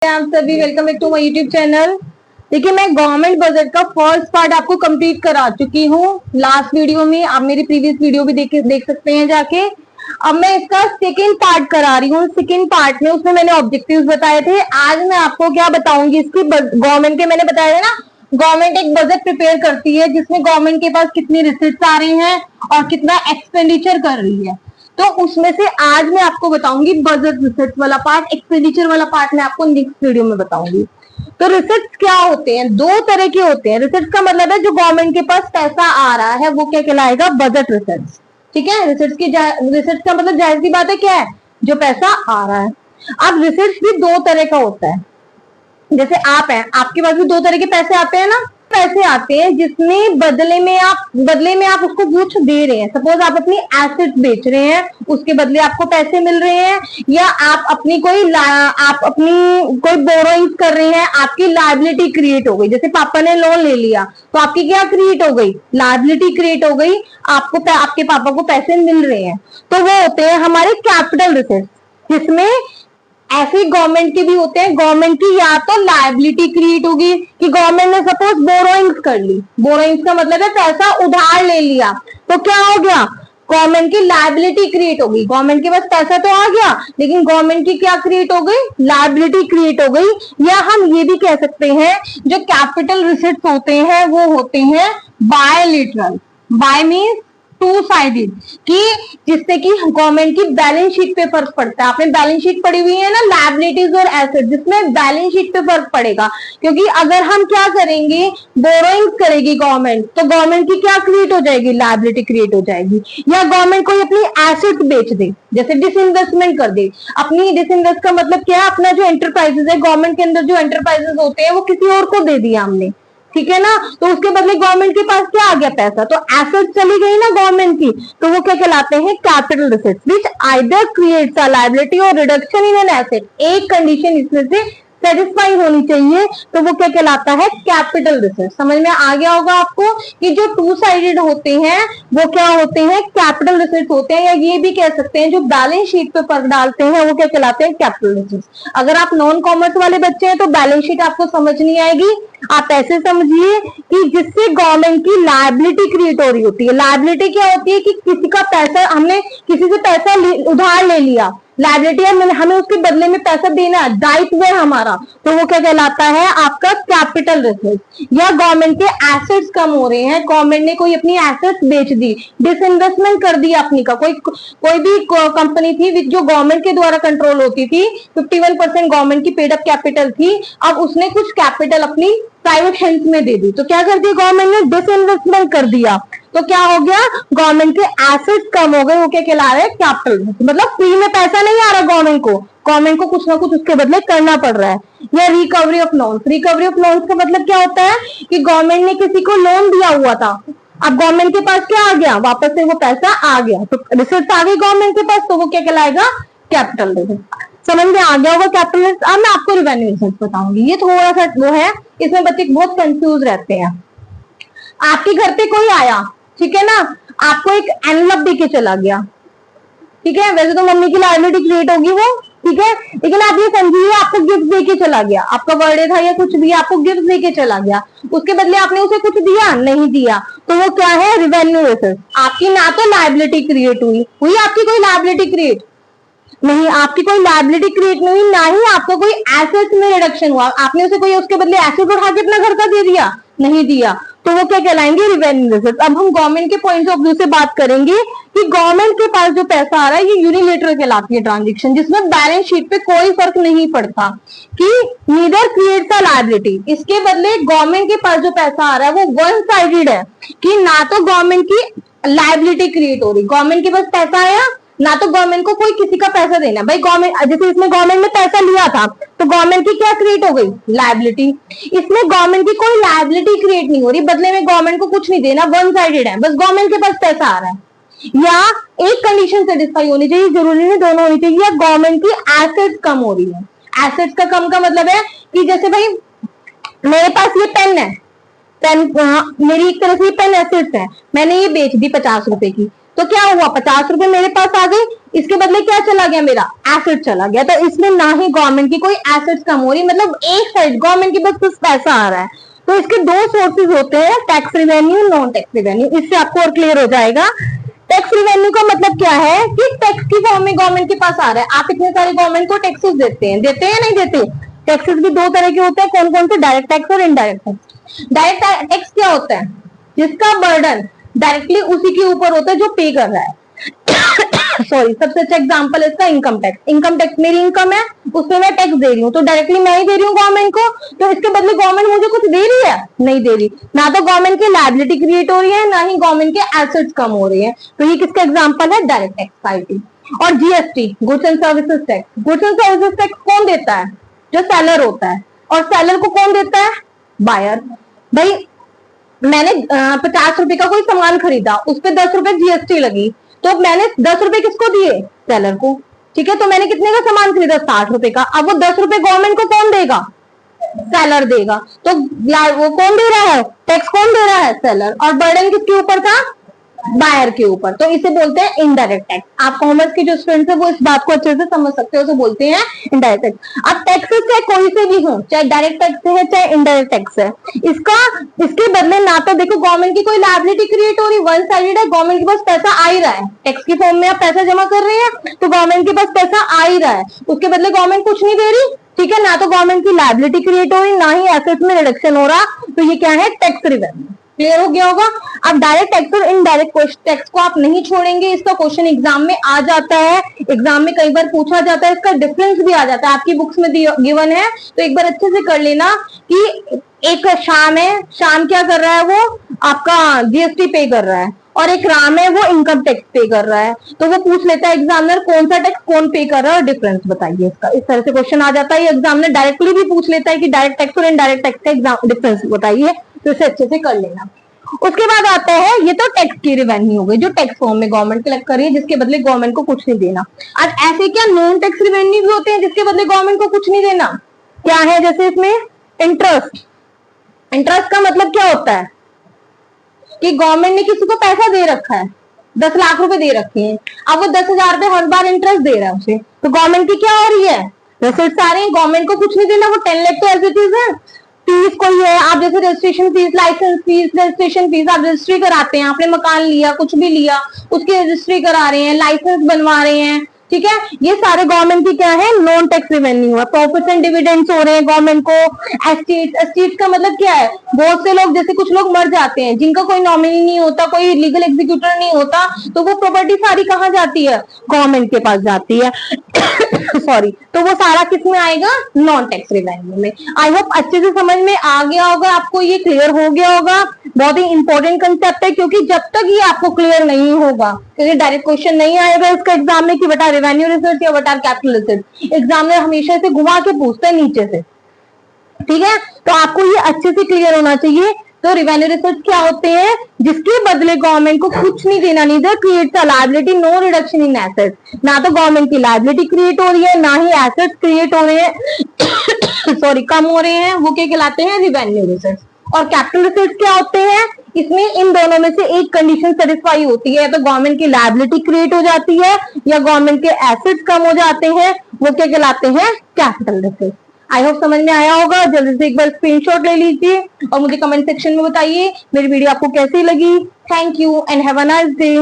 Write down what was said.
आप सभी welcome back to my YouTube channel. देखिए, मैं गवर्नमेंट बजट का फर्स्ट पार्ट आपको कंप्लीट करा चुकी हूँ लास्ट वीडियो में। आप मेरी प्रीवियस वीडियो भी देख सकते हैं जाके। अब मैं इसका सेकेंड पार्ट करा रही हूँ। सेकेंड पार्ट में उसमें मैंने ऑब्जेक्टिव्स बताए थे। आज मैं आपको क्या बताऊंगी, इसकी गवर्नमेंट के मैंने बताया था ना, गवर्नमेंट एक बजट प्रिपेयर करती है जिसमें गवर्नमेंट के पास कितनी रिसीट्स आ रही हैं और कितना एक्सपेंडिचर कर रही है। तो उसमें से आज मैं आपको बताऊंगी बजट रिसिट्स वाला पार्ट। एक्सपेंडिचर वाला पार्ट मैं आपको नेक्स्ट वीडियो में बताऊंगी। तो रिसिट्स क्या होते हैं? दो तरह के होते हैं। रिसिट्स का मतलब है जो गवर्नमेंट के पास पैसा आ रहा है वो क्या कहलाएगा? Budget receipts. ठीक है, रिसिट्स का मतलब जाहिर सी बात है क्या है? जो पैसा आ रहा है। अब रिसिट्स भी दो तरह का होता है। जैसे आप हैं, आपके पास भी दो तरह के पैसे आते हैं ना। पैसे आते हैं जिसमें बदले में आप उसको कुछ दे रहे हैं। सपोज आप अपनी एसेट बेच रहे हैं, उसके बदले आपको पैसे मिल रहे हैं, या आप अपनी कोई बोरोइंग्स कर रहे हैं, आपकी लायबिलिटी क्रिएट हो गई। जैसे पापा ने लोन ले लिया तो आपकी क्या क्रिएट हो गई? लायबिलिटी क्रिएट हो गई। आपको आपके पापा को पैसे मिल रहे हैं, तो वो होते हैं हमारे कैपिटल रिसिट्स। जिसमें ऐसे गवर्नमेंट के भी होते हैं। गवर्नमेंट की या तो लायबिलिटी क्रिएट होगी कि गवर्नमेंट ने सपोज बोरोइंग्स कर ली। बोरोइंग्स का मतलब है पैसा उधार ले लिया, तो क्या हो गया? गवर्नमेंट की लायबिलिटी क्रिएट होगी। गवर्नमेंट के पास पैसा तो आ गया, लेकिन गवर्नमेंट की क्या क्रिएट हो गई? लायबिलिटी क्रिएट हो गई। या हम ये भी कह सकते हैं जो कैपिटल रिसिट्स होते हैं वो होते हैं बायलिटरल। बाय मीन्स टू साइडेड, कि जिससे कि गवर्नमेंट की बैलेंस शीट पे फर्क पड़ता है। आपने बैलेंस शीट पढ़ी हुई है ना, लायबिलिटीज और एसेट, जिसमें बैलेंस शीट पे फर्क पड़ेगा। क्योंकि अगर हम क्या करेंगे, बोरोइंग्स करेगी गवर्नमेंट, तो गवर्नमेंट की क्या क्रिएट हो जाएगी? लायबिलिटी क्रिएट हो जाएगी। या गवर्नमेंट कोई अपनी एसेट बेच दे, जैसे डिसइन्वेस्टमेंट कर दे। अपनी डिसइन्वेस्ट का मतलब क्या है? अपना जो एंटरप्राइजेस है, गवर्नमेंट के अंदर जो एंटरप्राइजेस होते हैं वो किसी और को दे दिया हमने, ठीक है ना। तो उसके बदले गवर्नमेंट के पास क्या आ गया? पैसा। तो एसेट चली गई ना गवर्नमेंट की, तो वो क्या कहलाते हैं? Capital receipts, which either creates a liability और रिडक्शन इन एन एसेट। एक कंडीशन इसमें से सेटिस्फाई होनी चाहिए, तो वो क्या कहलाता है? Capital receipts. समझ में आ गया होगा आपको कि जो टू साइडेड होते हैं वो क्या होते हैं? कैपिटल रिसिट्स होते हैं। या ये भी कह सकते हैं जो बैलेंस शीट पे फर्क डालते हैं वो क्या कहलाते हैं? Capital receipts. अगर आप नॉन कॉमर्स वाले बच्चे हैं तो बैलेंस शीट आपको समझ नहीं आएगी। आप ऐसे समझिए कि जिससे गवर्नमेंट की लायबिलिटी क्रिएट हो रही होती है। लायबिलिटी क्या होती है? कि किसी का पैसा, हमने किसी से पैसा उधार ले लिया, लायबिलिटी है, हमें उसके बदले में पैसा देना है, दायित्व है हमारा, तो वो क्या कहलाता है? आपका कैपिटल रिसिट्स। या गवर्नमेंट के एसेट्स कम हो रहे हैं, गवर्नमेंट ने कोई अपनी एसेट्स बेच दी, डिसइन्वेस्टमेंट कर दी अपनी का। कोई भी कंपनी थी जो गवर्नमेंट के द्वारा कंट्रोल होती थी, 51% गवर्नमेंट की पेड अप कैपिटल थी, अब उसने कुछ कैपिटल अपनी प्राइवेट हैंड्स में दे दी, तो क्या कर दिया गवर्नमेंट ने? डिसइन्वेस्टमेंट कर दिया। तो क्या हो गया? गवर्नमेंट के एसेट्स कम हो गए, वो क्या कहला रहे हैं? कैपिटल। मतलब फ्री में पैसा नहीं आ रहा गवर्नमेंट को कुछ ना कुछ उसके बदले करना पड़ रहा है। या recovery of loans. Recovery of loans का मतलब क्या होता है? कि गवर्नमेंट ने किसी को लोन दिया हुआ था, अब गवर्नमेंट के पास क्या आ गया? वापस से वो पैसा आ गया, तो रिसिट्स आ गई गवर्नमेंट के पास, तो वो क्या कहलाएगा? Capital receipts. समझ में आ गया होगा कैपिटल रिसिट्स। अब मैं आपको रिवेन्यू रिसिट्स बताऊंगी। ये थोड़ा सा वो है, इसमें बच्चे बहुत कंफ्यूज रहते हैं। आपके घर पे कोई आया, ठीक है ना, आपको एक एनवलप देके चला गया, ठीक है। वैसे तो मम्मी की लायबिलिटी क्रिएट होगी वो, ठीक है, लेकिन आप ये समझिए आपको गिफ्ट देके चला गया। आपका बर्थडे था या कुछ भी, आपको गिफ्ट देके चला गया, उसके बदले आपने उसे कुछ दिया? नहीं दिया, तो वो क्या है? Revenue receipts. आपकी ना तो लायबिलिटी क्रिएट हुई आपकी कोई लायबिलिटी क्रिएट नहीं, आपकी कोई लायबिलिटी क्रिएट नहीं हुई, ना ही आपको कोई एसेट में रिडक्शन हुआ। आपने उसे कोई उसके बदले एसेट उठा के अपना घर का दे दिया? नहीं दिया, तो वो क्या कहलाएंगे? Revenue receipts. अब हम गवर्नमेंट के पॉइंट ऑफ व्यू से बात करेंगे कि गवर्नमेंट के पास जो पैसा आ रहा है ये यूनिलेटरल कहलाती है ट्रांजेक्शन, जिसमें बैलेंस शीट पे कोई फर्क नहीं पड़ता कि नीदर क्रिएट्स अ लायबिलिटी। इसके बदले गवर्नमेंट के पास जो पैसा आ रहा है वो वन साइडेड है, कि ना तो गवर्नमेंट की लायबिलिटी क्रिएट हो रही, गवर्नमेंट के पास पैसा आया, ना तो गवर्नमेंट को कोई किसी का पैसा देना। भाई गवर्नमेंट, जैसे इसमें गवर्नमेंट ने पैसा लिया था तो गवर्नमेंट की क्या क्रिएट हो गई? लायबिलिटी। इसमें गवर्नमेंट की कोई लायबिलिटी क्रिएट नहीं हो रही, बदले में गवर्नमेंट को कुछ नहीं देना, वन साइडेड है, बस गवर्नमेंट के पास पैसा आ रहा है। या एक कंडीशन सेटिस्फाई होनी चाहिए, जरूरी नहीं दोनों होनी चाहिए। या गवर्नमेंट की एसेट्स कम हो रही है। एसेट्स का कम का मतलब है कि जैसे भाई मेरे पास ये पेन है, मेरी एक तरह से पेन एसेट्स है, मैंने ये बेच दी 50 रुपए की, तो क्या हुआ? 50 रुपए मेरे पास आ गए, इसके बदले क्या चला गया, मेरा एसेट चला गया। तो इसमें ना ही गवर्नमेंट की कोई एसेट्स कम हो रही, मतलब एक साइड गवर्नमेंट की बस कुछ पैसा आ रहा है। तो इसके दो सोर्सेज होते हैं, tax revenue, non tax revenue. इससे आपको और क्लियर हो जाएगा। टैक्स रिवेन्यू का मतलब क्या है कि टैक्स की फॉर्म में गवर्नमेंट के पास आ रहा है। आप इतने सारे गवर्नमेंट को टैक्सेस देते हैं या नहीं देते? टैक्सेस भी दो तरह के होते हैं, कौन कौन से? डायरेक्ट टैक्स और इनडायरेक्ट टैक्स। डायरेक्ट टैक्स क्या होता है? जिसका बर्डन डायरेक्टली उसी के ऊपर होता है जो पे कर रहा है। सॉरी, सबसे अच्छा एग्जांपल है इसका इनकम टैक्स। इनकम टैक्स मेरी इनकम है, उसमें मैं टैक्स दे रही हूँ, तो डायरेक्टली मैं ही दे रही हूँ गवर्नमेंट को। तो इसके बदले गवर्नमेंट मुझे कुछ दे रही है? नहीं दे रही। ना तो गवर्नमेंट की लायबिलिटी क्रिएट हो रही है, ना ही गवर्नमेंट के एसेट्स कम हो रही है। तो ये किसका एग्जाम्पल है? Direct tax IT. और GST, goods and services tax. Goods and services tax कौन देता है? जो सेलर होता है। और सेलर को कौन देता है? बायर। भाई मैंने 50 रुपए का कोई सामान खरीदा, उस पर 10 रुपए जीएसटी लगी, तो मैंने 10 रुपए किसको दिए? सेलर को। ठीक है, तो मैंने कितने का सामान खरीदा? 60 रुपए का। अब वो 10 रुपए गवर्नमेंट को कौन देगा? सेलर देगा। तो वो कौन दे रहा है? टैक्स कौन दे रहा है? सेलर। और बर्डन किसके ऊपर था? बायर के ऊपर। तो इसे बोलते हैं इनडायरेक्ट टैक्स। आप कॉमर्स के जो स्टूडेंट्स है वो इस बात को अच्छे से समझ सकते हो, उसे बोलते हैं इनडायरेक्ट टैक्स। अब टैक्सेस चाहे कोई से भी हो, चाहे डायरेक्ट टैक्स है चाहे इनडायरेक्ट टैक्स है, इसके बदले ना तो देखो गवर्नमेंट की कोई लायबिलिटी क्रिएट हो रही, वन साइडेड है, गवर्नमेंट के पास पैसा आ ही रहा है। टैक्स की फॉर्म में आप पैसा जमा कर रहे हैं तो गवर्नमेंट के पास पैसा आ ही रहा है, उसके बदले गवर्नमेंट कुछ नहीं दे रही। ठीक है, ना तो गवर्नमेंट की लायबिलिटी क्रिएट हो रही, ना ही एसेट्स में रिडक्शन हो रहा। तो ये क्या है? Tax revenue. क्लियर हो गया होगा। अब डायरेक्ट टैक्स और इनडायरेक्ट टैक्स को आप नहीं छोड़ेंगे, इसका क्वेश्चन एग्जाम में आ जाता है, एग्जाम में कई बार पूछा जाता है, इसका डिफरेंस भी आ जाता है। आपकी बुक्स में गिवन है, तो एक बार अच्छे से कर लेना कि एक शाम है, शाम क्या कर रहा है? वो आपका जीएसटी पे कर रहा है, और एक राम है वो इनकम टैक्स पे कर रहा है। तो वो पूछ लेता है एग्जामिनर कौन सा टैक्स कौन पे कर रहा है और डिफरेंस बताइए इसका। इस तरह से क्वेश्चन आ जाता है। एग्जामिनर डायरेक्टली भी पूछ लेता है कि डायरेक्ट टैक्स और इनडायरेक्ट टैक्स का डिफरेंस बताइए, तो इसे अच्छे से कर लेना। उसके बाद आता है, ये तो टैक्स की रिवेन्यू हो गई जो टैक्स फॉर्म में गवर्नमेंट कलेक्ट कर रही है, जिसके बदले गवर्नमेंट को कुछ नहीं देना। अब ऐसे क्या नॉन टैक्स रिवेन्यू भी होते हैं जिसके बदले गवर्नमेंट को कुछ नहीं देना? क्या है? जैसे इसमें इंटरेस्ट। इंटरेस्ट का मतलब क्या होता है कि गवर्नमेंट ने किसी को पैसा दे रखा है, 10 लाख रुपए दे रखे हैं, अब वो 10,000 रुपए हर बार इंटरेस्ट दे रहा है उसे, तो गवर्नमेंट की क्या हो रही है? रिसिट्स आ रहे हैं, गवर्नमेंट को कुछ नहीं देना। वो 10 लाख तो ऐसी चीज है। फीस कोई है, आप जैसे registration fees, license fees, registration fees, आप रजिस्ट्री कराते हैं, आपने मकान लिया, कुछ भी लिया, उसकी रजिस्ट्री करा रहे हैं, लाइसेंस बनवा रहे हैं। ठीक है, ये सारे गवर्नमेंट की क्या है? नॉन टैक्स रेवेन्यू है। प्रॉफिट एंड डिविडेंड्स हो रहे हैं गवर्नमेंट को। एस्टेट का मतलब क्या है? बहुत से लोग, जैसे कुछ लोग मर जाते हैं जिनका कोई नॉमिनी नहीं होता, कोई लीगल एग्जीक्यूटर नहीं होता, तो वो प्रॉपर्टी सारी कहाँ जाती है? गवर्नमेंट के पास जाती है। सॉरी, तो वो सारा किस में आएगा? नॉन टैक्स रेवेन्यू में। आई होप अच्छे से समझ में आ गया होगा, आपको ये क्लियर हो गया होगा। बहुत ही इंपॉर्टेंट कंसेप्ट है, क्योंकि जब तक ये आपको क्लियर नहीं होगा, क्योंकि डायरेक्ट क्वेश्चन नहीं आएगा इसका एग्जाम में कि बता रेवेन्यू रिसर्च या बता कैपिटल रिसर्च। एग्जामिनर हमेशा से घुमा के पूछता है नीचे से। ठीक है, तो आपको ये अच्छे से क्लियर होना चाहिए। तो रेवेन्यू रिसर्च क्या होते हैं? जिसके बदले गवर्नमेंट को कुछ नहीं देना, neither create liability, no reduction in assets. ना तो गवर्नमेंट की लायबिलिटी क्रिएट हो रही है, ना ही एसेट्स क्रिएट हो रहे हैं सॉरी कम हो रहे हैं, वो क्या कहलाते हैं? Revenue research. और कैपिटल रिसर्च क्या होते हैं? इसमें इन दोनों में से एक कंडीशन सेटिस्फाई होती है, तो गवर्नमेंट की लायबिलिटी क्रिएट हो जाती है या गवर्नमेंट के एसेट्स कम हो जाते हैं, वो क्या कहलाते हैं? Capital research. आई होप समझ में आया होगा। जल्दी से एक बार स्क्रीनशॉट ले लीजिए और मुझे कमेंट सेक्शन में बताइए मेरी वीडियो आपको कैसी लगी। Thank you and have a nice day.